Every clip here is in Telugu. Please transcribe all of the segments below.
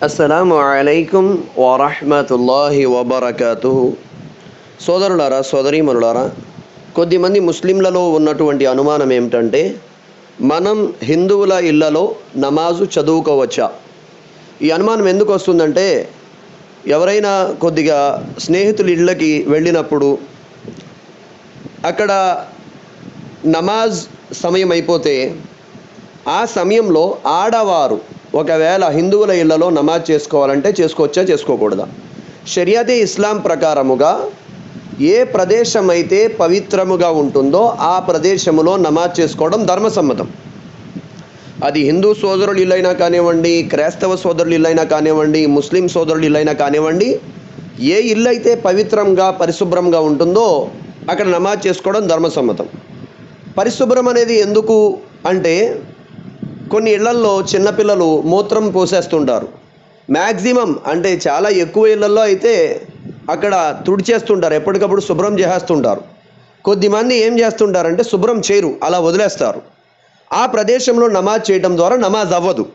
అస్సలాము అలైకుం వరహ్మతుల్లాహి వబరకాతుహు. సోదరులారా, సోదరీమణులారా, కొద్దిమంది ముస్లింలలో ఉన్నటువంటి అనుమానం ఏమిటంటే, మనం హిందువుల ఇళ్లలో నమాజు చదువుకోవచ్చా? ఈ అనుమానం ఎందుకు వస్తుందంటే, ఎవరైనా కొద్దిగా స్నేహితుల ఇళ్ళకి వెళ్ళినప్పుడు అక్కడ నమాజ్ సమయం అయిపోతే ఆ సమయంలో ఆడవారు ఒకవేళ హిందువుల ఇళ్లలో నమాజ్ చేసుకోవాలంటే చేసుకోవచ్చా, చేసుకోకూడదా? షరియతే ఇస్లాం ప్రకారముగా ఏ ప్రదేశం అయితే పవిత్రముగా ఉంటుందో ఆ ప్రదేశములో నమాజ్ చేసుకోవడం ధర్మసమ్మతం. అది హిందూ సోదరులు ఇల్లైనా కానివ్వండి, క్రైస్తవ సోదరులు ఇల్లైనా కానివ్వండి, ముస్లిం సోదరులు ఇల్లైనా కానివ్వండి, ఏ ఇల్లు అయితే పవిత్రంగా పరిశుభ్రంగా ఉంటుందో అక్కడ నమాజ్ చేసుకోవడం ధర్మసమ్మతం. పరిశుభ్రం అనేది ఎందుకు అంటే, కొన్ని ఇళ్లల్లో చిన్నపిల్లలు మూత్రం పోసేస్తుంటారు. మ్యాక్సిమం అంటే చాలా ఎక్కువ ఇళ్లల్లో అయితే అక్కడ తుడిచేస్తుంటారు, ఎప్పటికప్పుడు శుభ్రం చేసేస్తుంటారు. కొద్దిమంది ఏం చేస్తుంటారంటే శుభ్రం చేయరు, అలా వదిలేస్తారు. ఆ ప్రదేశంలో నమాజ్ చేయడం ద్వారా నమాజ్ అవ్వదు.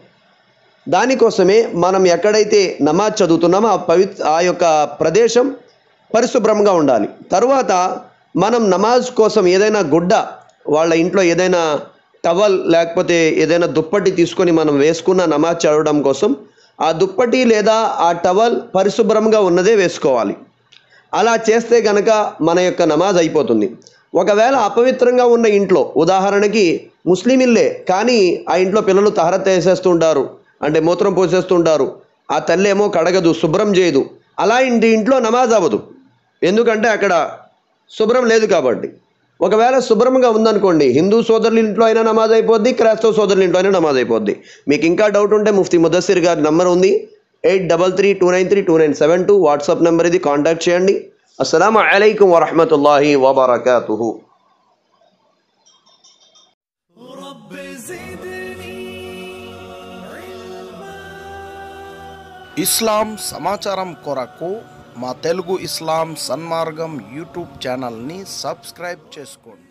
దానికోసమే మనం ఎక్కడైతే నమాజ్ చదువుతున్నామో ఆ యొక్క ప్రదేశం పరిశుభ్రంగా ఉండాలి. తరువాత మనం నమాజ్ కోసం ఏదైనా గుడ్డ, వాళ్ళ ఇంట్లో ఏదైనా టవల్ లేకపోతే ఏదైనా దుప్పటి తీసుకొని మనం వేసుకున్న నమాజ్ చదవడం కోసం ఆ దుప్పటి లేదా ఆ టవల్ పరిశుభ్రంగా ఉన్నదే వేసుకోవాలి. అలా చేస్తే గనక మన యొక్క నమాజ్ అయిపోతుంది. ఒకవేళ అపవిత్రంగా ఉన్న ఇంట్లో, ఉదాహరణకి ముస్లిం ఇల్లే కానీ ఆ ఇంట్లో పిల్లలు తహరత్ వేసేస్తుంటారు, అంటే మూత్రం పోసేస్తుంటారు, ఆ తల్లి ఏమో కడగదు, శుభ్రం చేయదు, అలా ఇంట్లో నమాజ్ అవ్వదు. ఎందుకంటే అక్కడ శుభ్రం లేదు కాబట్టి. ఒకవేళ శుభ్రంగా ఉందనుకోండి, హిందూ సోదరుల ఇంట్లో అయినా నమాజ్ అయిపోద్ది, క్రైస్తవ సోదరుల ఇంట్లో అయినా నమాజ్ అయిపోద్ది. మీకు ఇంకా డౌట్ ఉంటే ముఫ్తీ ముదస్సిర్ గారి నంబర్ ఉంది, 8332932972. వాట్సాప్ నెంబర్ ఇది, కాంటాక్ట్ చేయండి. అస్సలాము అలైకుం వరహ్మతుల్లాహి వబరకాతుహు. ఇస్లాం సమాచారం కొరకు మా తెలుగు ఇస్లాం సన్మార్గం యూట్యూబ్ ఛానల్ని సబ్స్క్రైబ్ చేసుకోండి.